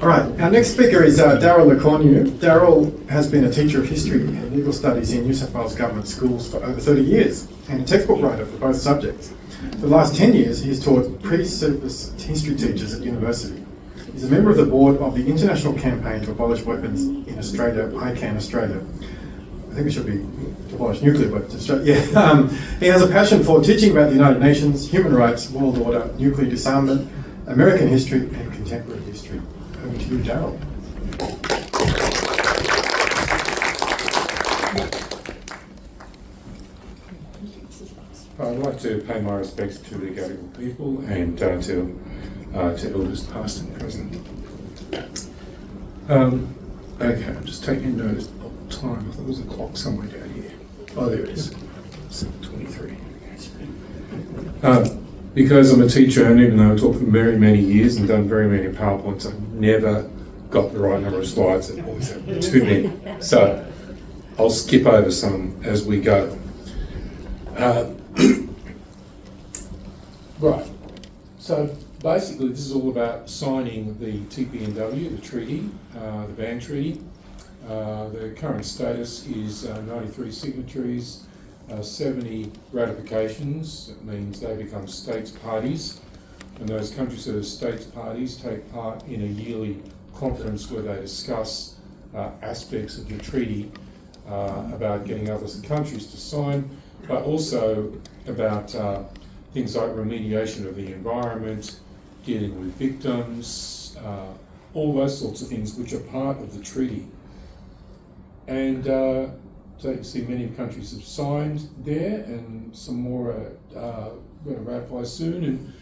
All right, our next speaker is Daryl LeCornu. Daryl has been a teacher of history and legal studies in New South Wales government schools for over 30 years and a textbook writer for both subjects. For the last 10 years, he's taught pre-service history teachers at university. He's a member of the board of the International Campaign to Abolish Weapons in Australia, ICAN-Australia. I think it should be to abolish nuclear weapons in Australia. Yeah. He has a passion for teaching about the United Nations, human rights, world order, nuclear disarmament, American history, and contemporary history. Over to you, Daryl. I'd like to pay my respects to the Gadigal people and to elders past and present. Okay, I'm just taking notice of time. I thought there was a clock somewhere down here. Oh, there it is. 7:23. Because I'm a teacher, and even though I've taught for very many years and done very many PowerPoints, I've never got the right number of slides. I always have too many. So I'll skip over some as we go. Right. So basically, this is all about signing the TPNW, the treaty, the ban treaty. The current status is 93 signatories, 70 ratifications. That means they become states parties, and those countries that are states parties take part in a yearly conference where they discuss aspects of the treaty about getting other countries to sign, but also about things like remediation of the environment, dealing with victims, all those sorts of things which are part of the treaty. And so you can see many countries have signed there, and some more are going to ratify soon. And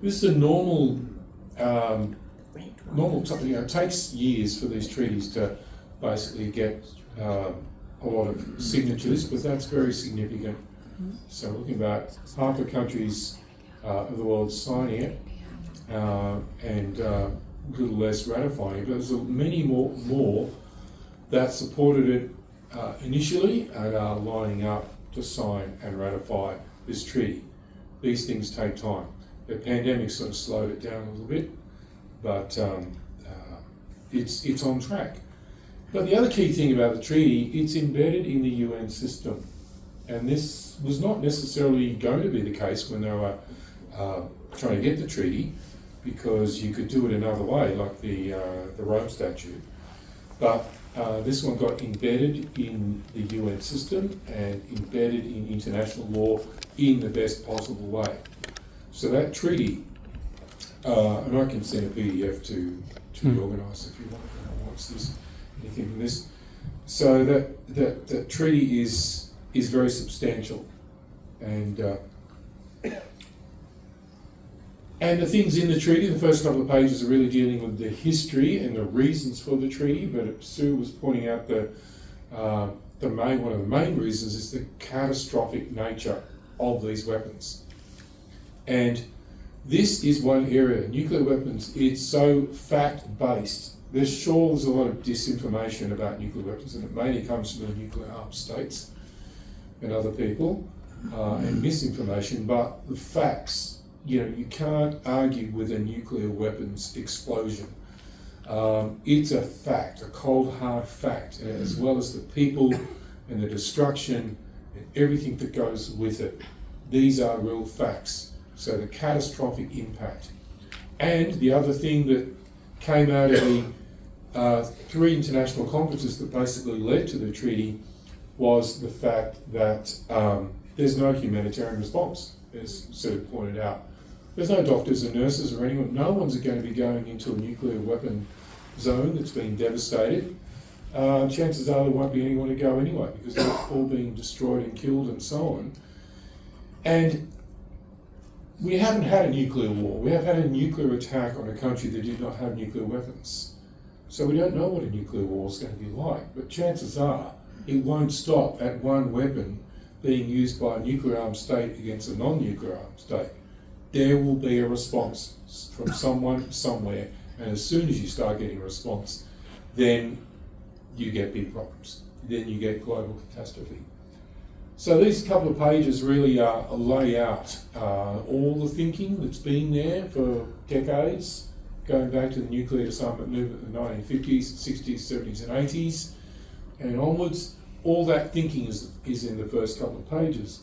this is a normal time. It takes years for these treaties to basically get a lot of signatures, but that's very significant. So we're looking about half the countries of the world signing it, and a little less ratifying it. But there's many more that supported it initially and are lining up to sign and ratify this treaty. These things take time. The pandemic sort of slowed it down a little bit, but it's on track. But the other key thing about the treaty, it's embedded in the UN system. And this was not necessarily going to be the case when they were trying to get the treaty, because you could do it another way, like the Rome Statute. But this one got embedded in the UN system and embedded in international law in the best possible way. So that treaty, and I can send a PDF to the organiser if you want, if anyone wants this, anything from this. So that treaty is very substantial, and the things in the treaty, the first couple of pages are really dealing with the history and the reasons for the treaty, but Sue was pointing out that one of the main reasons is the catastrophic nature of these weapons. And this is one area, nuclear weapons, it's so fact-based. There's a lot of disinformation about nuclear weapons, and it mainly comes from the nuclear armed states and other people, and misinformation, but the facts, you can't argue with a nuclear weapons explosion. It's a fact, a cold hard fact, as well as the people and the destruction and everything that goes with it. These are real facts. So the catastrophic impact. And the other thing that came out of the 3 international conferences that basically led to the treaty was the fact that there's no humanitarian response, as Sue pointed out. There's no doctors and nurses or anyone. No one's going to be going into a nuclear weapon zone that's been devastated. Chances are there won't be anyone to go anyway, because they're all being destroyed and killed and so on. And we haven't had a nuclear war. We have had a nuclear attack on a country that did not have nuclear weapons. So we don't know what a nuclear war is going to be like, but chances are it won't stop at one weapon being used by a nuclear armed state against a non-nuclear armed state. There will be a response from someone, somewhere, and as soon as you start getting a response, then you get big problems. Then you get global catastrophe. So these couple of pages really lay out all the thinking that's been there for decades, going back to the nuclear disarmament movement in the 1950s, 60s, 70s and 80s and onwards. All that thinking is in the first couple of pages.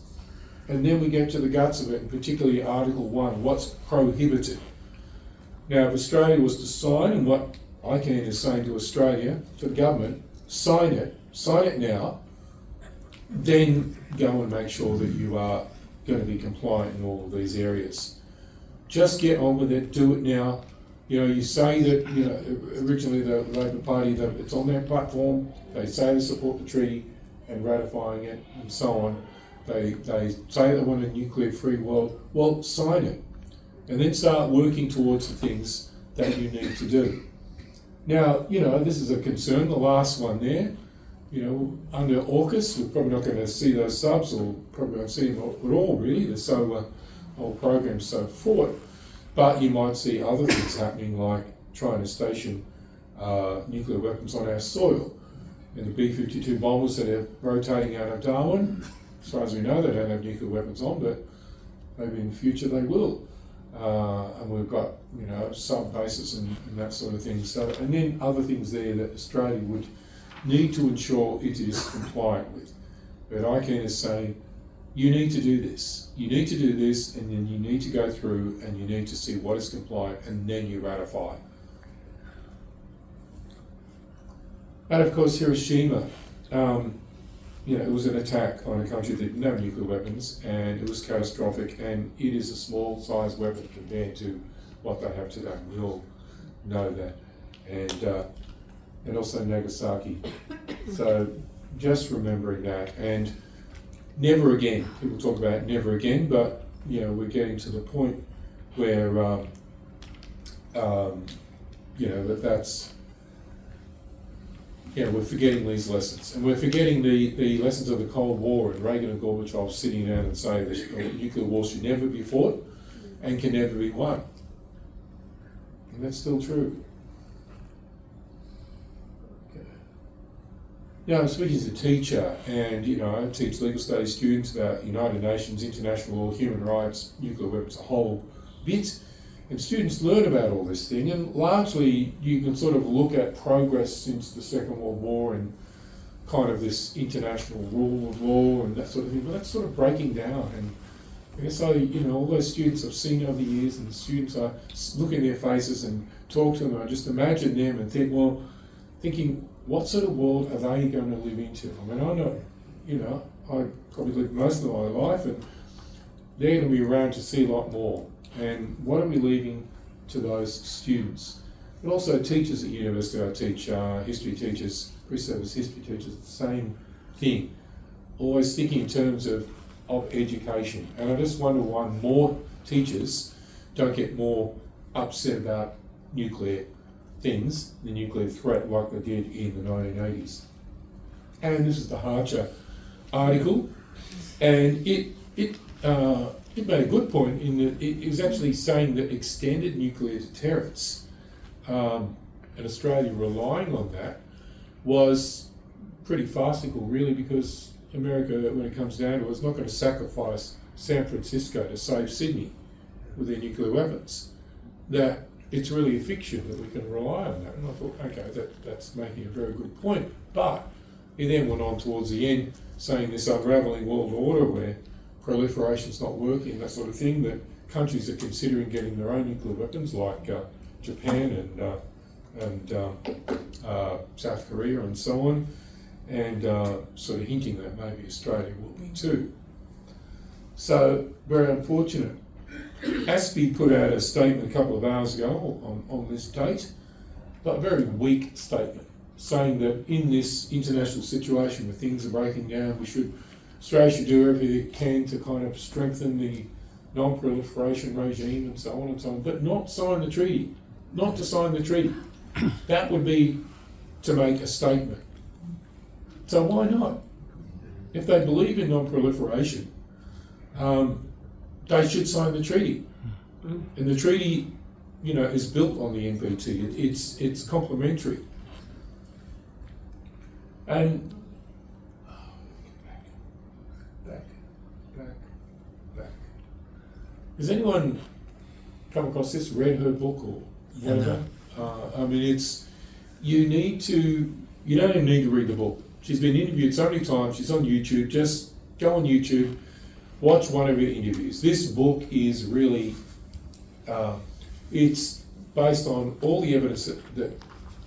And then we get to the guts of it, and particularly Article 1, what's prohibited. Now, if Australia was to sign, and what ICAN is saying to Australia, to the government, sign it now, then go and make sure that you are going to be compliant in all of these areas. Just get on with it, do it now. You know, you say that, you know, originally the Labor Party, it's on their platform, they say they support the treaty and ratifying it and so on. They say they want a nuclear-free world. Well, sign it. And then start working towards the things that you need to do. Now, you know, this is a concern, the last one there. You know, under AUKUS, we're probably not going to see those subs, or probably won't see them at all, really. They're so, whole program's so fraught. But you might see other things happening, like trying to station nuclear weapons on our soil. And the B-52 bombers that are rotating out of Darwin, as far as we know, they don't have nuclear weapons on, but maybe in the future they will. And we've got, you know, sub bases and that sort of thing. So, and then other things there that Australia would need to ensure it is compliant with. But ICAN is saying, you need to do this. You need to do this, and then you need to go through and you need to see what is compliant, and then you ratify. And of course, Hiroshima, you know, it was an attack on a country that didn't have nuclear weapons, and it was catastrophic, and it is a small sized weapon compared to what they have today. We all know that. And also Nagasaki. So just remembering that, and never again. People talk about never again, but you know, we're getting to the point where you know, that's, you know, we're forgetting these lessons, and we're forgetting the lessons of the Cold War, and Reagan and Gorbachev sitting down and saying that nuclear war should never be fought and can never be won. And that's still true. Now, I'm speaking as a teacher, and you know, I teach legal studies students about United Nations, international law, human rights, nuclear weapons, a whole bit. And students learn about all this thing, and largely you can sort of look at progress since the Second World War and kind of this international rule of law and that sort of thing, but that's sort of breaking down. And I guess you know, all those students I've seen over the years, and the students, I look in their faces and talk to them, and I just imagine them and think, well, thinking, what sort of world are they going to live into? I mean, I know, you know, I probably lived most of my life, and they're going to be around to see a lot more. And what are we leaving to those students? And also teachers at university. I teach history teachers, pre-service history teachers, the same thing. Always thinking in terms of education. And I just wonder why more teachers don't get more upset about nuclear things, the nuclear threat, like they did in the 1980s. And this is the Harcher article, and it made a good point in that it was actually saying that extended nuclear deterrence, and Australia relying on that, was pretty farcical, really, because America, when it comes down to it, is not going to sacrifice San Francisco to save Sydney with their nuclear weapons. That it's really a fiction that we can rely on that. And I thought, okay, that's making a very good point. But he then went on towards the end saying this unravelling world order where proliferation's not working, that sort of thing, that countries are considering getting their own nuclear weapons, like Japan and South Korea and so on, and sort of hinting that maybe Australia will be too. So, very unfortunate. ASPI put out a statement a couple of hours ago on this date, but a very weak statement, saying that in this international situation where things are breaking down, Australia should do everything it can to kind of strengthen the non-proliferation regime and so on and so on, but not sign the treaty. Not to sign the treaty. That would be to make a statement. So why not? If they believe in non-proliferation, they should sign the treaty. And the treaty, you know, is built on the NPT. It's complementary. And back. Has anyone come across this, read her book, or whatever. I mean, you don't even need to read the book. She's been interviewed so many times, she's on YouTube, just go on YouTube, watch one of her interviews. This book is really, it's based on all the evidence that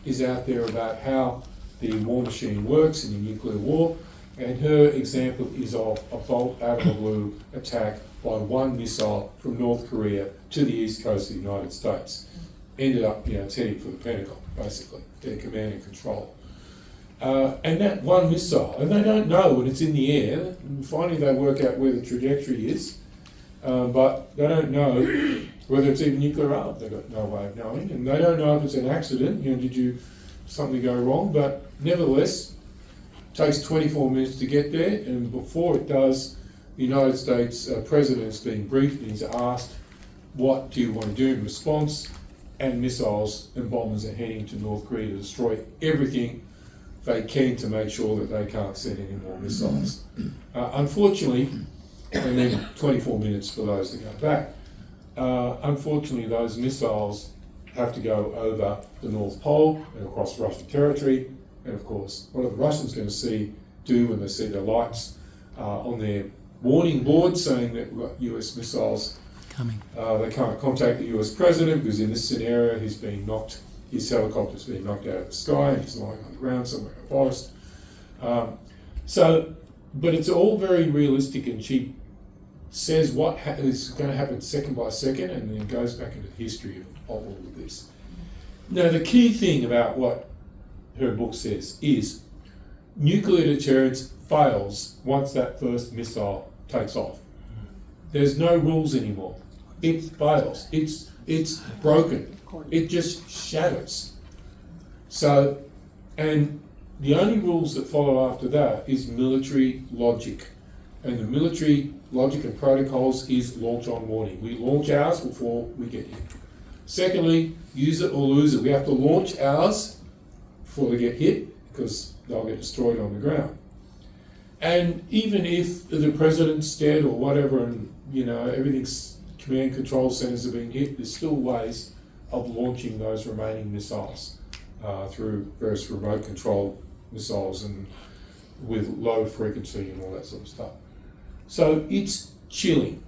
is out there about how the war machine works in the nuclear war, and her example is of a bolt out of the blue attack by one missile from North Korea to the east coast of the United States. Ended up, it's heading for the Pentagon, basically, their command and control. And that one missile, and they don't know when it's in the air, and finally they work out where the trajectory is, but they don't know whether it's even nuclear armed. They've got no way of knowing, and they don't know if it's an accident, did something go wrong, but nevertheless, it takes 24 minutes to get there, and before it does, the United States President is being briefed and he's asked, what do you want to do in response? And missiles and bombers are heading to North Korea to destroy everything they can to make sure that they can't send any more missiles. Unfortunately, and then 24 minutes for those to go back. Unfortunately, those missiles have to go over the North Pole and across Russian territory. And of course, what are the Russians going to do when they see the lights on their warning board saying that we've got US missiles coming? They can't contact the US president because in this scenario his helicopter's been knocked out of the sky and he's lying on the ground somewhere in a forest. But it's all very realistic, and she says what is going to happen second by second, and then goes back into the history of all of this. Now, the key thing about what her book says is nuclear deterrence fails once that first missile takes off. There's no rules anymore. It fails. It's broken. It just shatters. So, and the only rules that follow after that is military logic. And the military logic and protocols is launch on warning. We launch ours before we get hit. Secondly, use it or lose it. We have to launch ours before they get hit because they'll get destroyed on the ground. And even if the president's dead or whatever, and everything's command control centers are being hit, there's still ways of launching those remaining missiles through various remote control missiles and with low frequency and all that sort of stuff. So it's chilling.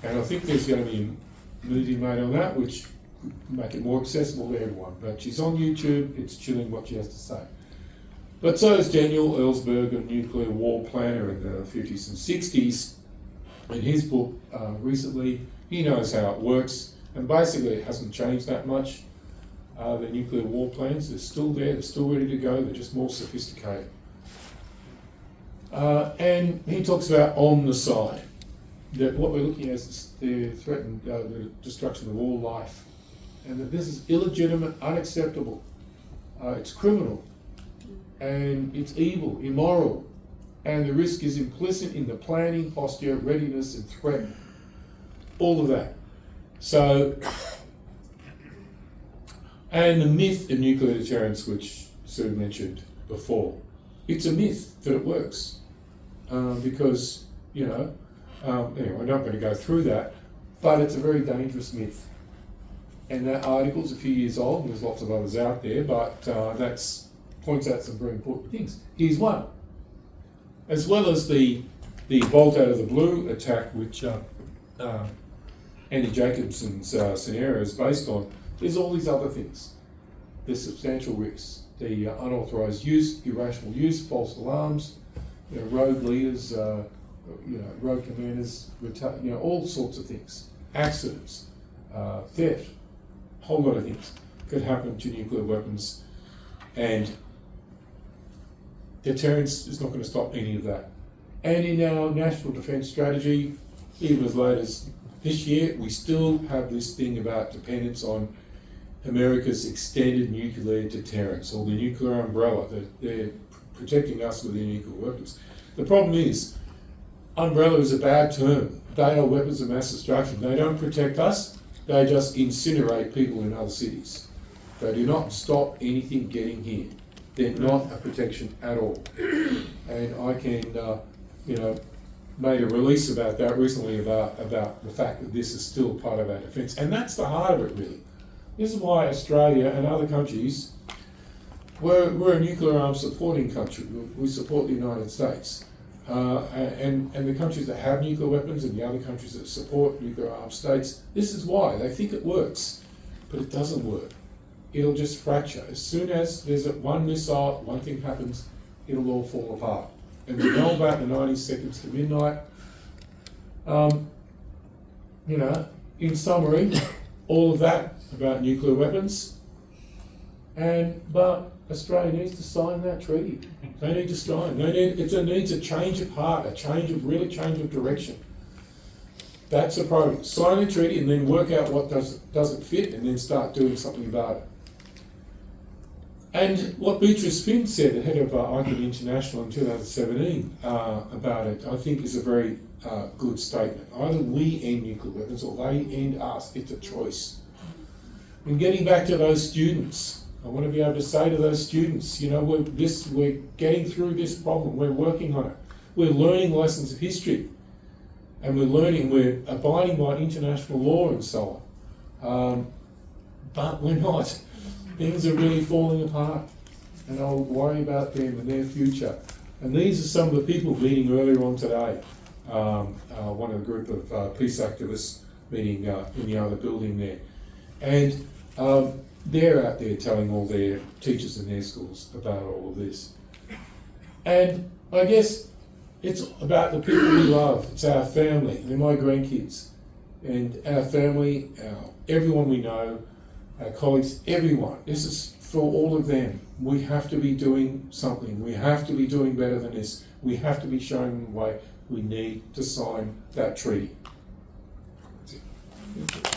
And I think there's going to be a movie made on that which would make it more accessible to everyone. But she's on YouTube, it's chilling what she has to say. But so is Daniel Ellsberg, a nuclear war planner in the 50s and 60s. In his book recently, he knows how it works, and basically it hasn't changed that much. The nuclear war plans, they're still there, they're still ready to go, they're just more sophisticated. And he talks about on the side, that what we're looking at is the threatened the destruction of all life, and that this is illegitimate, unacceptable, it's criminal, and it's evil, immoral, and the risk is implicit in the planning, posture, readiness, and threat. All of that. So, and the myth of nuclear deterrence, which Sue mentioned before, it's a myth that it works. Because, anyway, I'm not going to go through that, but it's a very dangerous myth. And that article's a few years old, and there's lots of others out there, but that points out some very important things. Here's one. As well as the bolt out of the blue attack, which Andy Jacobson's scenario is based on, there's all these other things. There's substantial risks. The unauthorised use, irrational use, false alarms, rogue leaders, rogue commanders, all sorts of things. Accidents, theft, a whole lot of things could happen to nuclear weapons, and deterrence is not going to stop any of that. And in our national defence strategy, even as late as this year, we still have this thing about dependence on America's extended nuclear deterrence, or the nuclear umbrella, that they're protecting us with their nuclear weapons. The problem is, umbrella is a bad term. They are weapons of mass destruction. They don't protect us, they just incinerate people in other cities. They do not stop anything getting here. They're not a protection at all. And ICAN, made a release about that recently about the fact that this is still part of our defence. And that's the heart of it, really. This is why Australia and other countries, we're a nuclear arms supporting country. We support the United States. And the countries that have nuclear weapons and the other countries that support nuclear armed states, this is why. They think it works, but it doesn't work. It'll just fracture. As soon as there's one missile, one thing happens, it'll all fall apart. And we know about the 90 seconds to midnight. You know, in summary, all of that about nuclear weapons. But Australia needs to sign that treaty. They need to sign. It needs a change of heart, a change of direction. That's a priority. Sign the treaty and then work out what doesn't fit, and then start doing something about it. And what Beatrice Finn said, the head of ICAN International in 2017, about it, I think is a very good statement. Either we end nuclear weapons or they end us. It's a choice. And getting back to those students, I want to be able to say to those students, you know, we're getting through this problem, we're working on it. We're learning lessons of history, and we're abiding by international law and so on. But we're not. Things are really falling apart, and I'll worry about them and their future. And these are some of the people meeting earlier on today. One of the group of peace activists meeting in the other building there. And they're out there telling all their teachers in their schools about all of this. And I guess it's about the people we love. It's our family. They're my grandkids. And our family, everyone we know, our colleagues, everyone. This is for all of them. We have to be doing something. We have to be doing better than this. We have to be showing them the way. We need to sign that treaty. That's it.